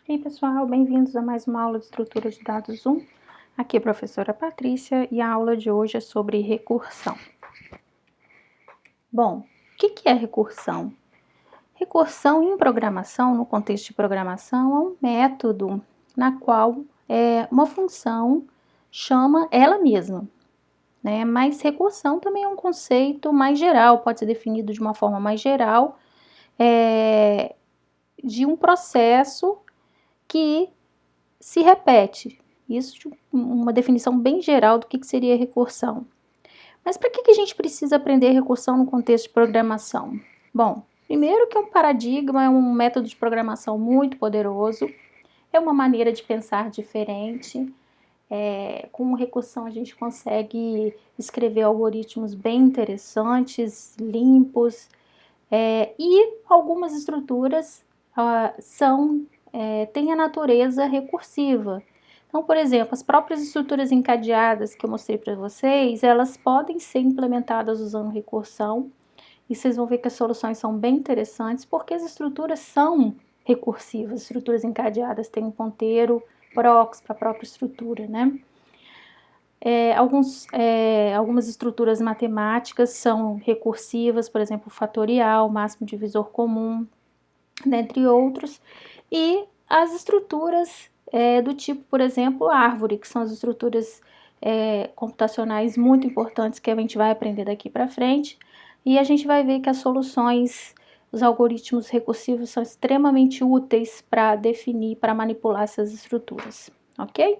E aí, pessoal, bem-vindos a mais uma aula de estrutura de dados 1. Aqui é a professora Patrícia e a aula de hoje é sobre recursão. Bom, o que é recursão? Recursão em programação, no contexto de programação, é um método na qual uma função chama ela mesma, né? Mas recursão também é um conceito mais geral, pode ser definido de uma forma mais geral, de um processo que se repete. Isso de uma definição bem geral do que seria recursão. Mas para que a gente precisa aprender recursão no contexto de programação? Bom, primeiro que é um paradigma, é um método de programação muito poderoso, é uma maneira de pensar diferente. Com recursão a gente consegue escrever algoritmos bem interessantes, limpos, e algumas estruturas têm a natureza recursiva. Então, por exemplo, as próprias estruturas encadeadas que eu mostrei para vocês, elas podem ser implementadas usando recursão, e vocês vão ver que as soluções são bem interessantes, porque as estruturas são recursivas. As estruturas encadeadas têm um ponteiro prox para a própria estrutura, né? Algumas estruturas matemáticas são recursivas, por exemplo, fatorial, máximo divisor comum, dentre outros, e as estruturas do tipo, por exemplo, árvore, que são as estruturas computacionais muito importantes que a gente vai aprender daqui para frente, e a gente vai ver que as soluções, os algoritmos recursivos são extremamente úteis para definir, para manipular essas estruturas, ok?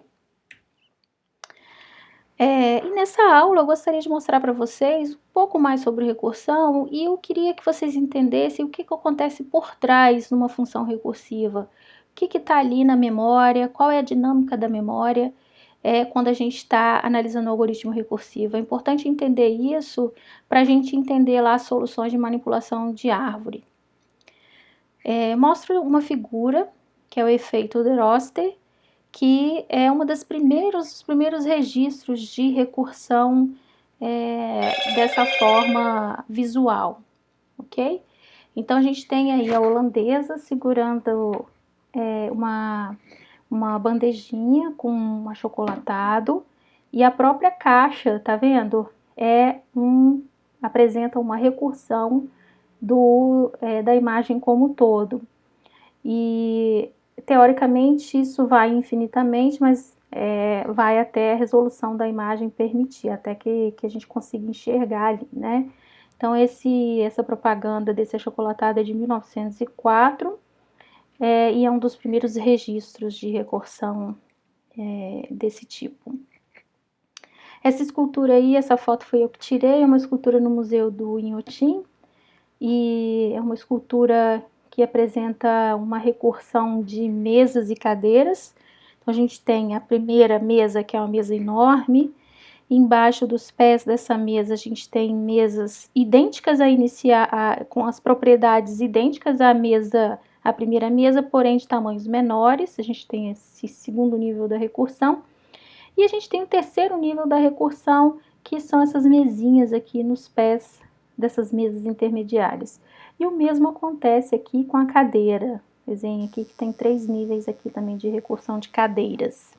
E nessa aula eu gostaria de mostrar para vocês um pouco mais sobre recursão e eu queria que vocês entendessem o que acontece por trás numa função recursiva. O que está ali na memória, qual é a dinâmica da memória quando a gente está analisando o algoritmo recursivo. É importante entender isso para a gente entender lá as soluções de manipulação de árvore. Mostra uma figura, que é o efeito de Roster, que é um dos primeiros registros de recursão dessa forma visual, ok? Então, a gente tem aí a holandesa segurando uma bandejinha com um achocolatado e a própria caixa, tá vendo? Apresenta uma recursão da imagem como um todo. E teoricamente isso vai infinitamente, mas vai até a resolução da imagem permitir, até que a gente consiga enxergar ali, né? Então essa propaganda desse achocolatado é de 1904 e é um dos primeiros registros de recursão desse tipo. Essa escultura aí, essa foto foi eu que tirei, é uma escultura no Museu do Inhotim, e é uma escultura que apresenta uma recursão de mesas e cadeiras. Então, a gente tem a primeira mesa, que é uma mesa enorme. Embaixo dos pés dessa mesa, a gente tem mesas idênticas com as propriedades idênticas à primeira mesa, porém de tamanhos menores. A gente tem esse segundo nível da recursão. E a gente tem o terceiro nível da recursão, que são essas mesinhas aqui nos pés dessas mesas intermediárias. E o mesmo acontece aqui com a cadeira. Desenho aqui que tem 3 níveis aqui também de recursão de cadeiras.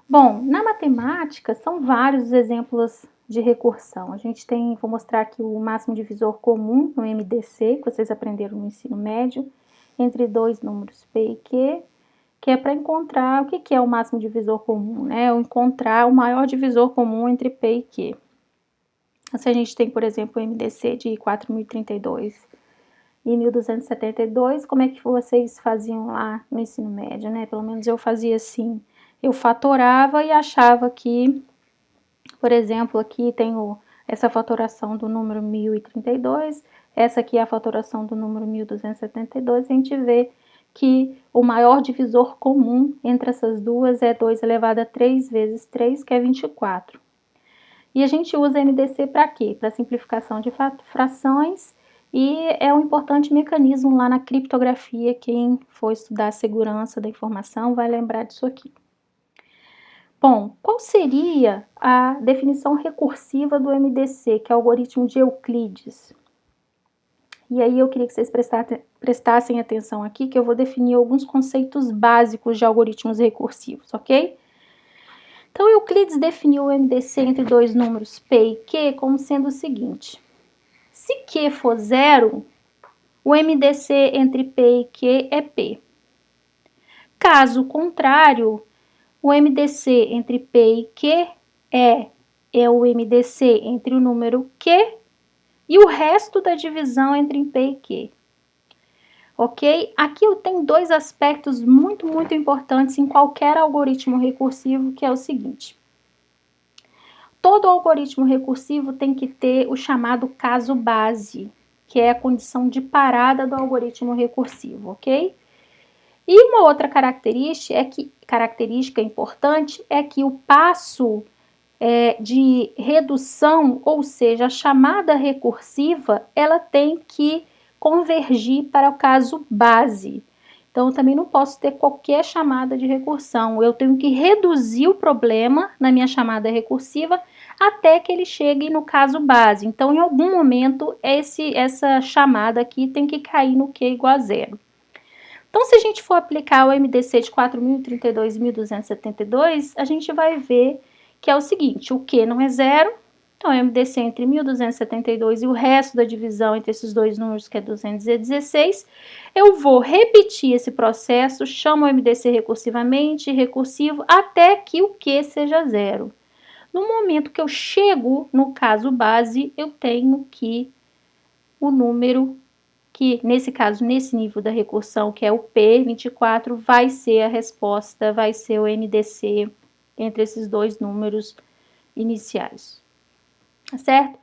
Bom, na matemática são vários exemplos de recursão. A gente tem, vou mostrar aqui o máximo divisor comum no MDC, que vocês aprenderam no ensino médio, entre dois números P e Q, que é para encontrar o que é o máximo divisor comum, né? Encontrar o maior divisor comum entre P e Q. Se a gente tem, por exemplo, o MDC de 4032 e 1272, como é que vocês faziam lá no ensino médio, né? Pelo menos eu fazia assim, eu fatorava e achava que, por exemplo, aqui tenho essa fatoração do número 1032, essa aqui é a fatoração do número 1272, a gente vê que o maior divisor comum entre essas duas é 2 elevado a 3 vezes 3, que é 24. E a gente usa MDC para quê? Para simplificação de frações, e é um importante mecanismo lá na criptografia. Quem for estudar a segurança da informação vai lembrar disso aqui. Bom, qual seria a definição recursiva do MDC, que é o algoritmo de Euclides? E aí eu queria que vocês prestassem atenção aqui, que eu vou definir alguns conceitos básicos de algoritmos recursivos, ok? Então, Euclides definiu o MDC entre dois números P e Q como sendo o seguinte: se Q for zero, o MDC entre P e Q é P. Caso contrário, o MDC entre P e Q é o MDC entre o número Q e o resto da divisão entre P e Q. Ok? Aqui eu tenho dois aspectos muito importantes em qualquer algoritmo recursivo, que é o seguinte: todo algoritmo recursivo tem que ter o chamado caso base, que é a condição de parada do algoritmo recursivo, ok? E uma outra característica importante é que o passo de redução, ou seja, a chamada recursiva, ela tem que convergir para o caso base. Então, eu também não posso ter qualquer chamada de recursão. Eu tenho que reduzir o problema na minha chamada recursiva até que ele chegue no caso base. Então, em algum momento, essa chamada aqui tem que cair no Q igual a zero. Então, se a gente for aplicar o MDC de 4.032.272, a gente vai ver que é o seguinte: o Q não é zero, então o MDC entre 1.272 e o resto da divisão entre esses dois números, que é 216, eu vou repetir esse processo, chamo o MDC recursivamente, recursivo, até que o Q seja zero. No momento que eu chego no caso base, eu tenho que o número que, nesse caso, nesse nível da recursão, que é o P24, vai ser a resposta, vai ser o MDC entre esses dois números iniciais, tá certo?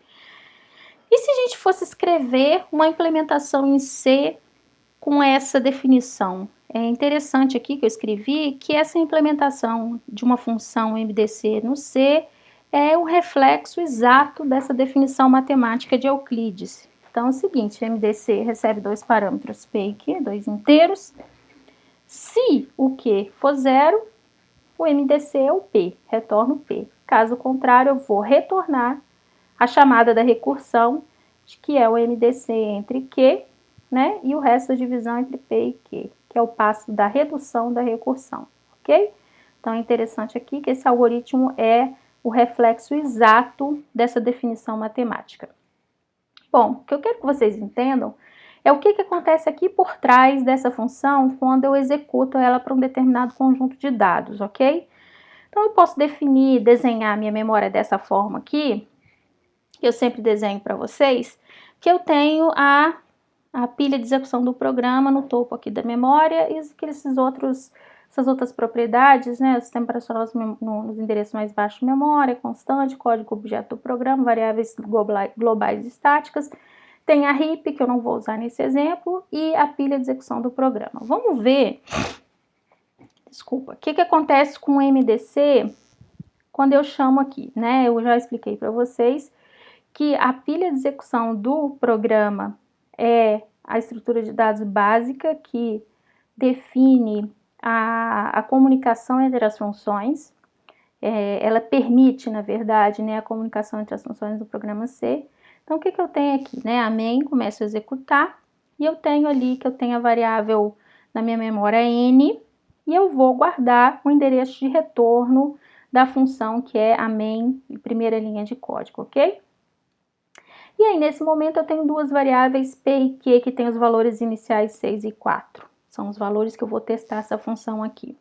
E se a gente fosse escrever uma implementação em C com essa definição? É interessante aqui que eu escrevi que essa implementação de uma função MDC no C é o reflexo exato dessa definição matemática de Euclides. Então é o seguinte: MDC recebe dois parâmetros P e Q, dois inteiros. Se o Q for zero, o MDC é o P, retorna o P. Caso contrário, eu vou retornar a chamada da recursão, que é o MDC entre Q, né, e o resto da divisão entre P e Q, que é o passo da redução da recursão, ok? Então é interessante aqui que esse algoritmo é o reflexo exato dessa definição matemática. Bom, o que eu quero que vocês entendam é o que acontece aqui por trás dessa função quando eu executo ela para um determinado conjunto de dados, ok? Então, eu posso desenhar minha memória dessa forma aqui, que eu sempre desenho para vocês, que eu tenho a pilha de execução do programa no topo aqui da memória e essas outras propriedades, né? O sistema operacional nos endereços mais baixos de memória, constante, código objeto do programa, variáveis globais estáticas. Tem a heap, que eu não vou usar nesse exemplo, e a pilha de execução do programa. Vamos ver, o que acontece com o MDC quando eu chamo aqui, né? Eu já expliquei para vocês que a pilha de execução do programa é a estrutura de dados básica que define a comunicação entre as funções. Ela permite, na verdade, né, a comunicação entre as funções do programa C. Então, o que eu tenho aqui? Né? A main começa a executar e eu tenho ali que eu tenho a variável na minha memória n e eu vou guardar o endereço de retorno da função que é a main, primeira linha de código, ok? E aí, nesse momento, eu tenho duas variáveis P e Q que têm os valores iniciais 6 e 4. São os valores que eu vou testar essa função aqui.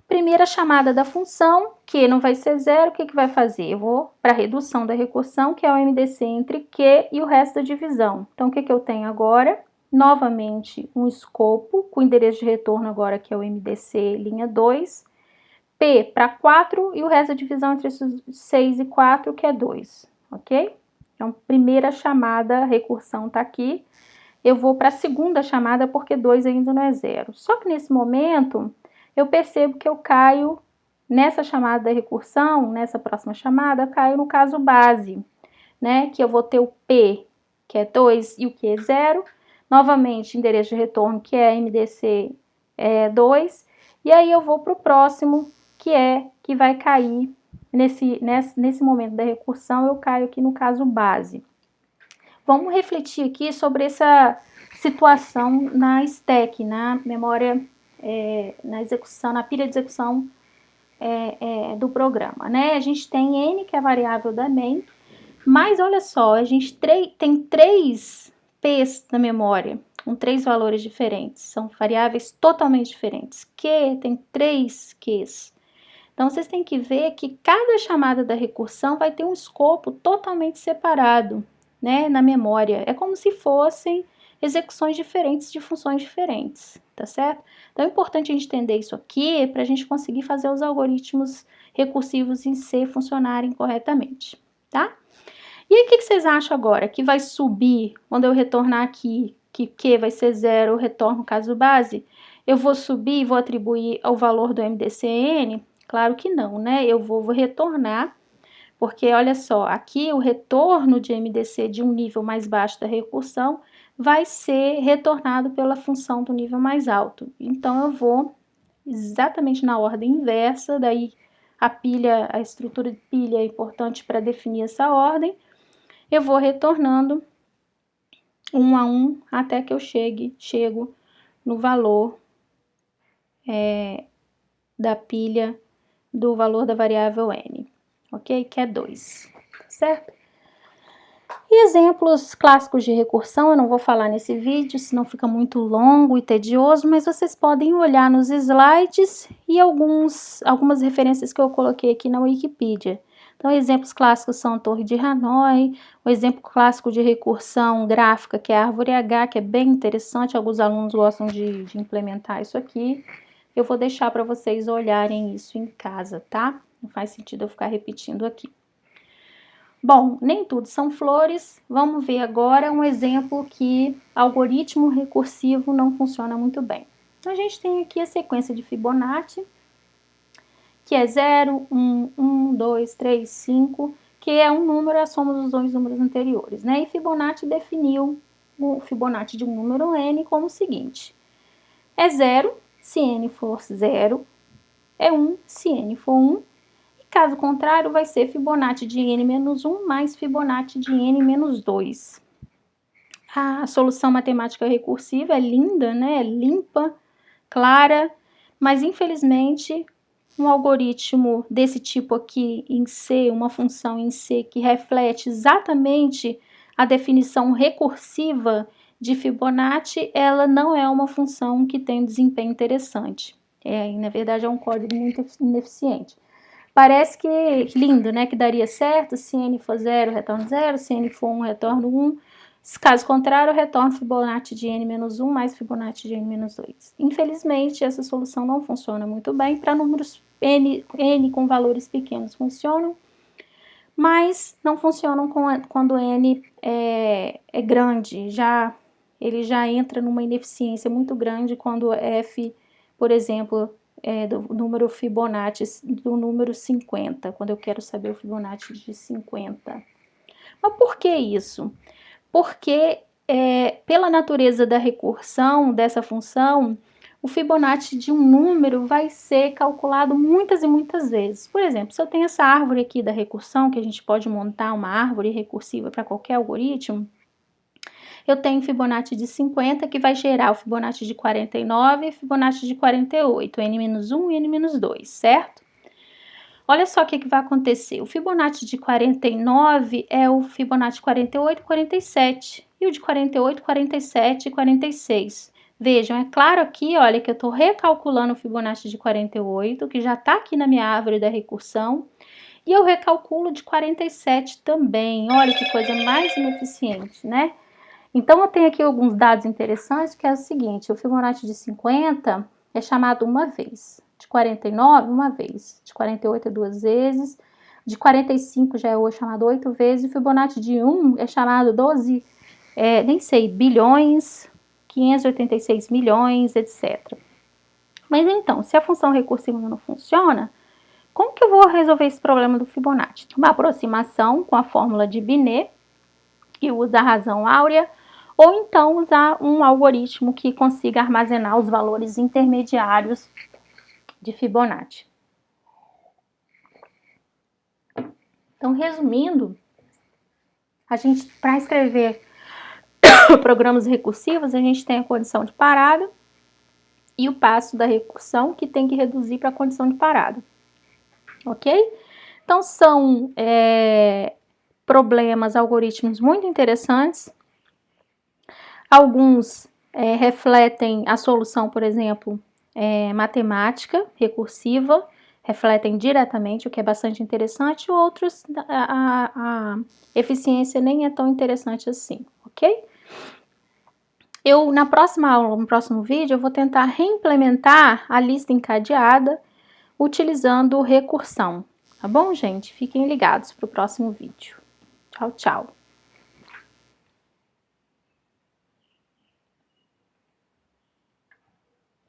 Primeira chamada da função, Q não vai ser zero, o que vai fazer? Eu vou para a redução da recursão, que é o MDC entre Q e o resto da divisão. Então, o que eu tenho agora? Novamente, um escopo, com o endereço de retorno agora, que é o MDC linha 2, P para 4 e o resto da divisão entre 6 e 4, que é 2, ok? Então, primeira chamada, recursão está aqui. Eu vou para a segunda chamada porque 2 ainda não é zero. Só que nesse momento, eu percebo que eu caio nessa chamada da recursão, nessa próxima chamada, eu caio no caso base, né? Que eu vou ter o P, que é 2, e o Q é 0. Novamente, endereço de retorno, que é MDC 2. E aí eu vou para o próximo, que vai cair nesse momento da recursão, eu caio aqui no caso base. vamos refletir aqui sobre essa situação na stack, na memória, na execução, na pilha de execução do programa, né? A gente tem n, que é a variável da main, mas olha só, a gente tem 3 p's na memória, com 3 valores diferentes, são variáveis totalmente diferentes. Q tem 3 q's. Então, vocês têm que ver que cada chamada da recursão vai ter um escopo totalmente separado, né, na memória. É como se fossem execuções diferentes de funções diferentes, tá certo? Então, é importante a gente entender isso aqui para a gente conseguir fazer os algoritmos recursivos em C funcionarem corretamente, tá? E aí, o que vocês acham agora? Que vai subir quando eu retornar aqui, que Q vai ser 0, eu retorno o caso base? Eu vou subir e vou atribuir ao valor do MDCN? Claro que não, né? Eu vou retornar, porque olha só, aqui o retorno de MDC de um nível mais baixo da recursão vai ser retornado pela função do nível mais alto. Então, eu vou exatamente na ordem inversa, daí a estrutura de pilha é importante para definir essa ordem. Eu vou retornando um a um até que eu chego no valor da pilha do valor da variável n, ok? Que é 2, certo? E exemplos clássicos de recursão, eu não vou falar nesse vídeo, senão fica muito longo e tedioso, mas vocês podem olhar nos slides e algumas referências que eu coloquei aqui na Wikipedia. Então, exemplos clássicos são a Torre de Hanoi, o exemplo clássico de recursão gráfica, que é a árvore H, que é bem interessante, alguns alunos gostam de implementar isso aqui. Eu vou deixar para vocês olharem isso em casa, tá? Não faz sentido eu ficar repetindo aqui. Bom, nem tudo são flores. Vamos ver agora um exemplo que algoritmo recursivo não funciona muito bem. Então, a gente tem aqui a sequência de Fibonacci, que é 0, 1, 1, 2, 3, 5, que é um número, a soma dos 2 números anteriores, né? E Fibonacci definiu o Fibonacci de um número n como o seguinte: é 0 se n for 0, é 1 se n for 1, caso contrário, vai ser Fibonacci de n-1 mais Fibonacci de n-2. A solução matemática recursiva é linda, né? É limpa, clara, mas infelizmente um algoritmo desse tipo aqui em C, uma função em C que reflete exatamente a definição recursiva de Fibonacci, ela não é uma função que tem um desempenho interessante. Na verdade, é um código muito ineficiente. Parece que lindo, né? Que daria certo, se n for 0, retorno 0, se n for 1, retorno 1. Caso contrário, eu retorno Fibonacci de n-1 mais Fibonacci de n-2. Infelizmente, essa solução não funciona muito bem. Para números n com valores pequenos funcionam, mas não funcionam quando n é grande. Ele já entra numa ineficiência muito grande quando f, por exemplo, do número Fibonacci do número 50, quando eu quero saber o Fibonacci de 50. Mas por que isso? Porque pela natureza da recursão dessa função, o Fibonacci de um número vai ser calculado muitas e muitas vezes. Por exemplo, se eu tenho essa árvore aqui da recursão, que a gente pode montar uma árvore recursiva para qualquer algoritmo, eu tenho Fibonacci de 50, que vai gerar o Fibonacci de 49 e Fibonacci de 48, n-1 e n-2, certo? Olha só o que vai acontecer. O Fibonacci de 49 é o Fibonacci 48 e 47, e o de 48, 47 e 46. Vejam, é claro aqui, olha, que eu estou recalculando o Fibonacci de 48, que já está aqui na minha árvore da recursão, e eu recalculo de 47 também. Olha que coisa mais ineficiente, né? Então, eu tenho aqui alguns dados interessantes, que é o seguinte: o Fibonacci de 50 é chamado uma vez, de 49, uma vez, de 48 é 2 vezes, de 45 já é hoje chamado 8 vezes, e o Fibonacci de 1 é chamado 12, nem sei, bilhões, 586 milhões, etc. Mas então, se a função recursiva não funciona, como que eu vou resolver esse problema do Fibonacci? Uma aproximação com a fórmula de Binet, que usa a razão áurea, ou então usar um algoritmo que consiga armazenar os valores intermediários de Fibonacci. Então, resumindo, para escrever programas recursivos, a gente tem a condição de parada e o passo da recursão, que tem que reduzir para a condição de parada, ok? Então, são problemas, algoritmos muito interessantes. Alguns refletem a solução, por exemplo, matemática recursiva, refletem diretamente, o que é bastante interessante, outros a eficiência nem é tão interessante assim, ok? Na próxima aula, no próximo vídeo, eu vou tentar reimplementar a lista encadeada utilizando recursão, tá bom, gente? Fiquem ligados para o próximo vídeo. Tchau, tchau!